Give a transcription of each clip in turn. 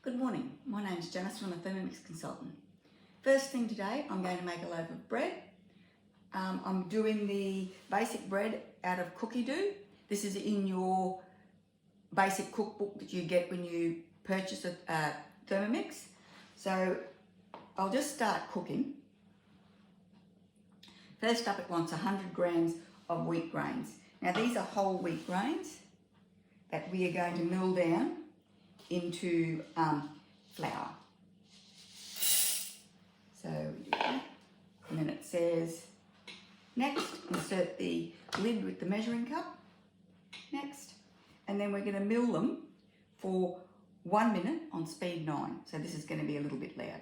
Good morning, my name is Janice and I'm a Thermomix consultant. First thing today, I'm going to make a loaf of bread. I'm doing the basic bread out of cookie dough. This is in your basic cookbook that you get when you purchase a Thermomix. So I'll just start cooking. First up, it wants 100 grams of wheat grains. Now these are whole wheat grains that we are going to mill down into flour. So we do that, and then it says next, insert the lid with the measuring cup. Next, and then we're going to mill them for 1 minute on speed 9. So this is going to be a little bit loud.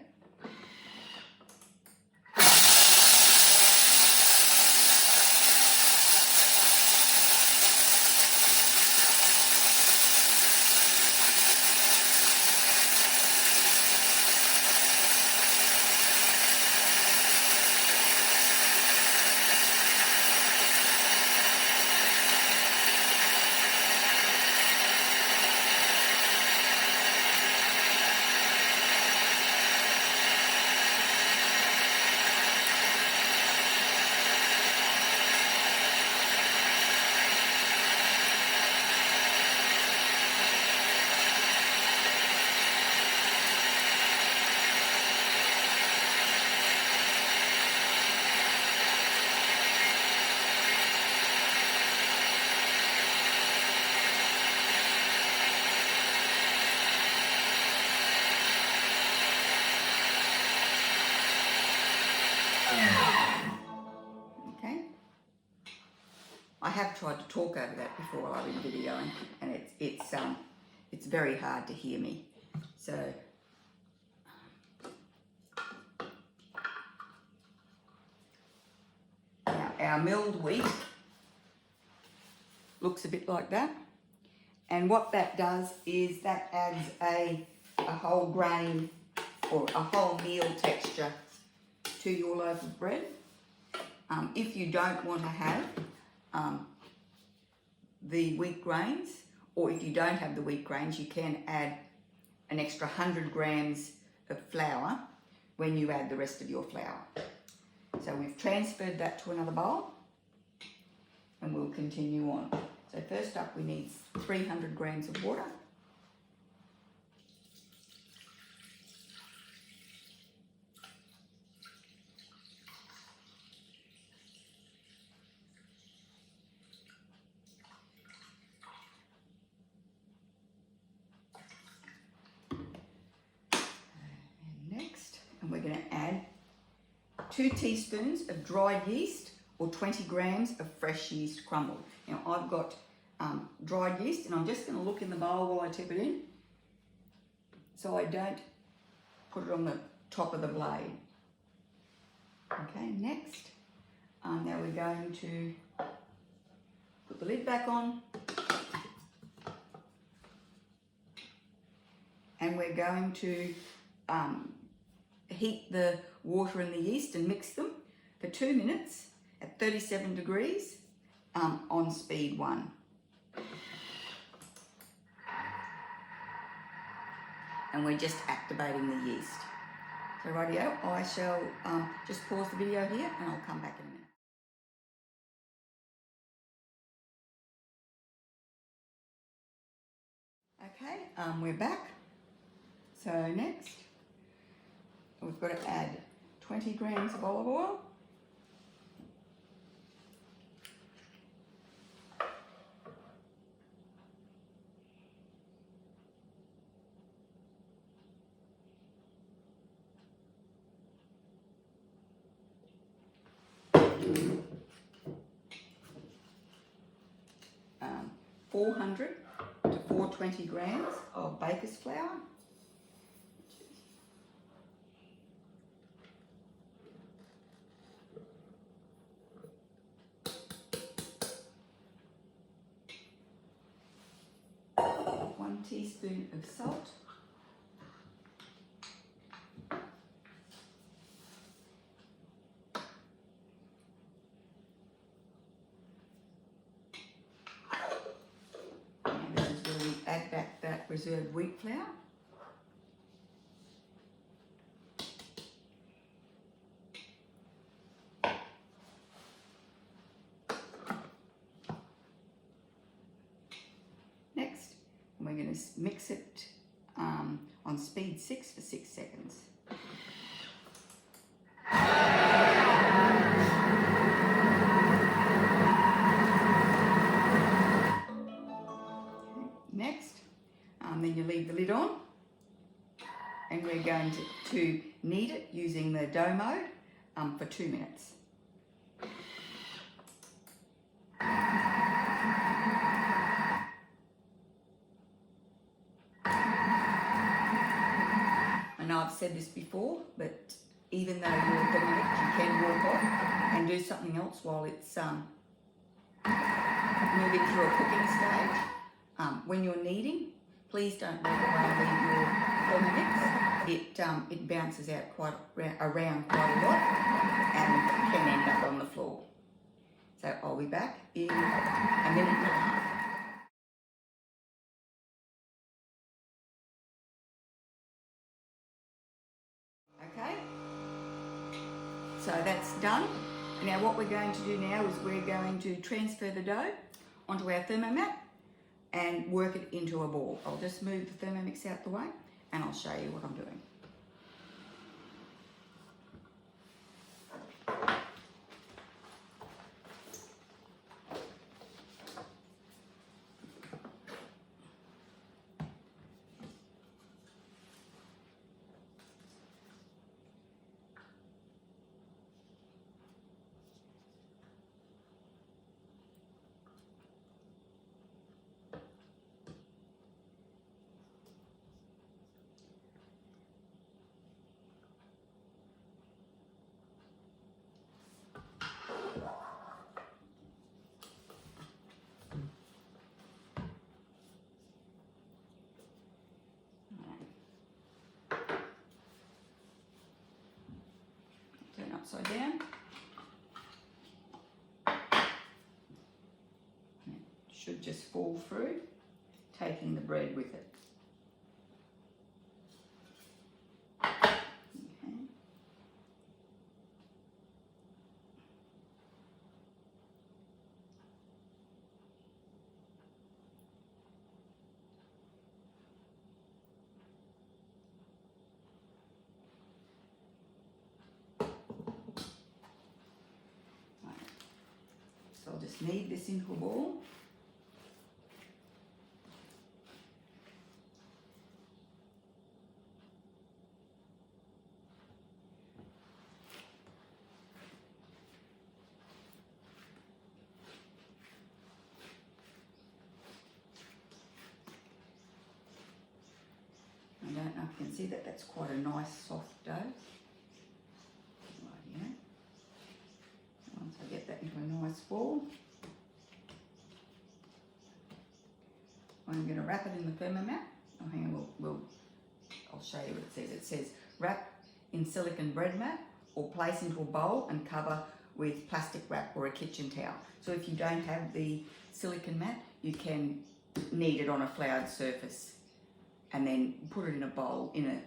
Okay. I have tried to talk over that before while I've been videoing, and it's very hard to hear me. So now our milled wheat looks a bit like that, and what that does is that adds a whole grain or a whole meal texture to your loaf of bread. If you don't want to have the wheat grains, or if you don't have the wheat grains, you can add an extra 100 grams of flour when you add the rest of your flour. So we've transferred that to another bowl and we'll continue on. So first up, we need 300 grams of water. And we're going to add 2 teaspoons of dried yeast or 20 grams of fresh yeast crumbled. Now I've got dried yeast, and I'm just going to look in the bowl while I tip it in so I don't put it on the top of the blade. Okay, next, now we're going to put the lid back on, and we're going to heat the water and the yeast and mix them for 2 minutes at 37 degrees on speed 1. And we're just activating the yeast. So rightio, I shall just pause the video here and I'll come back in a minute. Okay, we're back. So next, we've got to add 20 grams of olive oil. Um, 400 to 420 grams of baker's flour. Teaspoon of salt, and this is where we add back that reserved wheat flour. we're going to mix it on speed 6 for 6 seconds. Next, then you leave the lid on, and we're going to knead it using the dough mode for 2 minutes. I know I've said this before, but even though you're doing it, you can walk off and do something else while it's moving through a cooking stage. When you're kneading, please don't walk away and leave your Thermomix. It bounces out around quite a lot and can end up on the floor. So I'll be back in a minute and a half. Okay, so that's done. Now what we're going to do now is we're going to transfer the dough onto our Thermomat and work it into a ball. I'll just move the Thermomix out the way and I'll show you what I'm doing. Turn upside down. It should just fall through, taking the bread with it. Okay. So I'll just knead this into a ball. I don't know if you can see that, that's quite a nice soft dough. Right here. Once I get that into a nice ball, I'm going to wrap it in the Thermomat. Oh, hang on, I'll show you what it says. It says wrap in silicone bread mat or place into a bowl and cover with plastic wrap or a kitchen towel. So if you don't have the silicone mat, you can knead it on a floured surface and then put it in a bowl, in a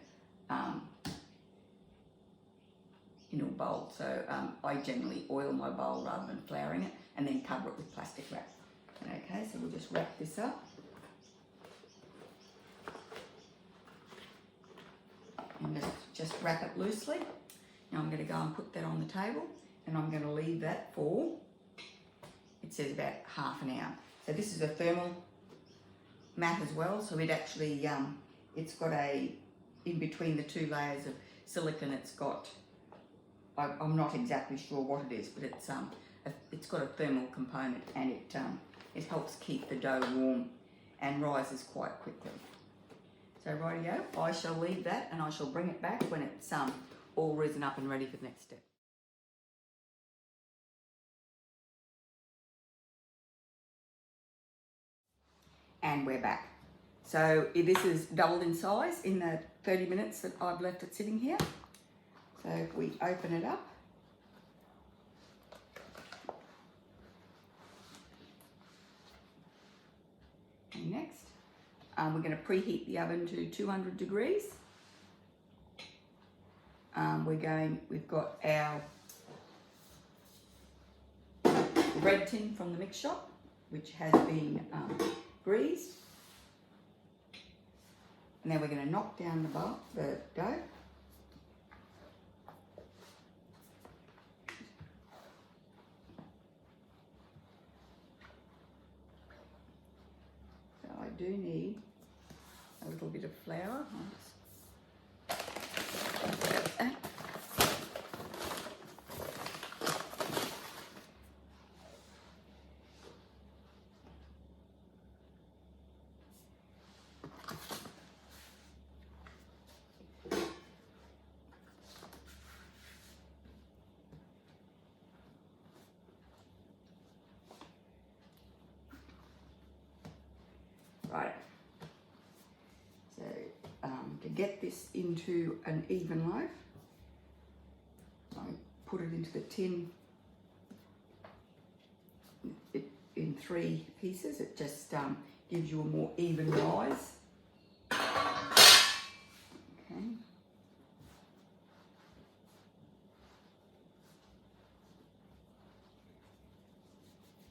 bowl. So I generally oil my bowl rather than flouring it and then cover it with plastic wrap. Okay, so we'll just wrap this up. And just wrap it loosely. Now I'm going to go and put that on the table and I'm going to leave that for, it says about half an hour. So this is a thermal mat as well, so it actually, it's got in between the two layers of silicone, it's got, I'm not exactly sure what it is, but it's got a thermal component and it helps keep the dough warm and rises quite quickly. So rightio, I shall leave that and I shall bring it back when it's all risen up and ready for the next step. And we're back. So this is doubled in size in the 30 minutes that I've left it sitting here. So if we open it up, and next we're going to preheat the oven to 200 degrees. We've got our bread tin from the mix shop, which has been greased. And then we're going to knock down the dough. So I do need a little bit of flour. Right, so to get this into an even loaf, I put it into the tin in 3 pieces. It just gives you a more even rise. Okay.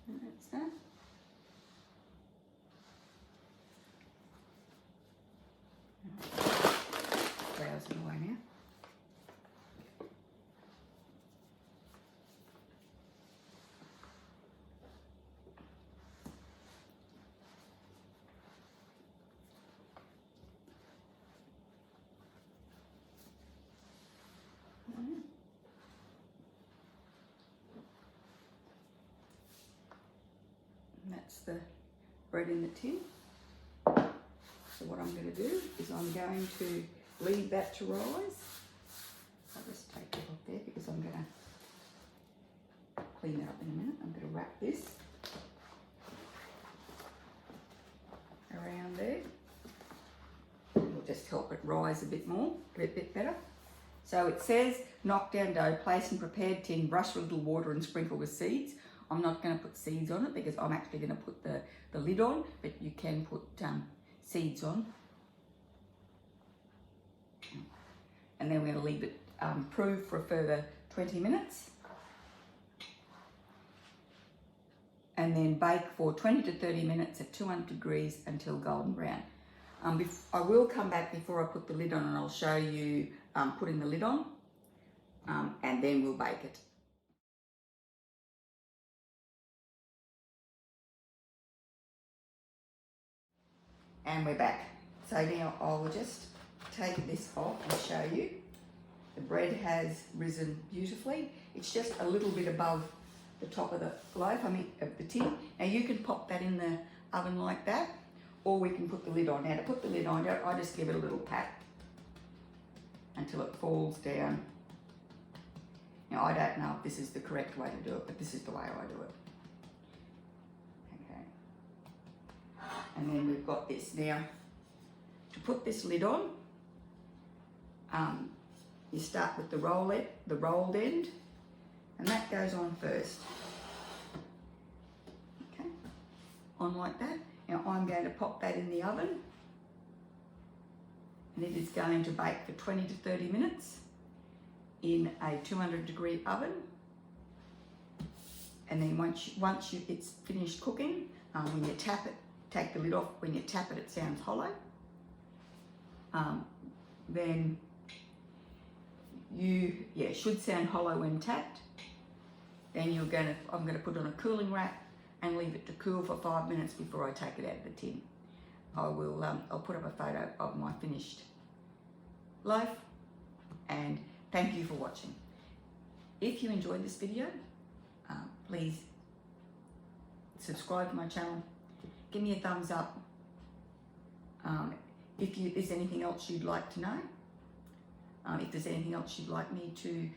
And that's that. Flour's in the way now. And that's the bread in the tin. So what I'm going to do is I'm going to leave that to rise. I'll just take it off there because I'm going to clean that up in a minute. I'm going to wrap this around there. It'll just help it rise a bit more, a bit better. So it says knock down dough, place in prepared tin, brush with a little water and sprinkle with seeds. I'm not going to put seeds on it because I'm actually going to put the lid on, but you can put seeds on. And then we're going to leave it prove for a further 20 minutes. And then bake for 20 to 30 minutes at 200 degrees until golden brown. I will come back before I put the lid on and I'll show you putting the lid on and then we'll bake it. And we're back. So now I'll just take this off and show you. The bread has risen beautifully. It's just a little bit above the top of the loaf, of the tin. Now you can pop that in the oven like that, or we can put the lid on. Now to put the lid on, I just give it a little pat until it falls down. Now I don't know if this is the correct way to do it, but this is the way I do it. Okay. And then we've got this. Now, to put this lid on, you start with the rolled end, and that goes on first. Okay, on like that. Now I'm going to pop that in the oven, and it is going to bake for 20 to 30 minutes in a 200 degree oven. And then once it's finished cooking, when you tap it, take the lid off. When you tap it, it sounds hollow. Then it should sound hollow when tapped. Then I'm going to put on a cooling rack and leave it to cool for 5 minutes before I take it out of the tin. I'll put up a photo of my finished loaf, and thank you for watching. If you enjoyed this video, please subscribe to my channel, give me a thumbs up. If there's anything else you'd like to know, if there's anything else you'd like me to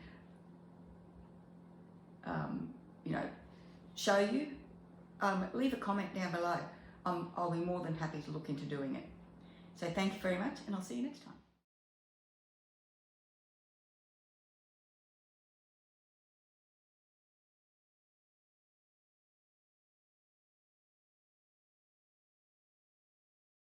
show you, leave a comment down below. I'll be more than happy to look into doing it. So thank you very much, and I'll see you next time.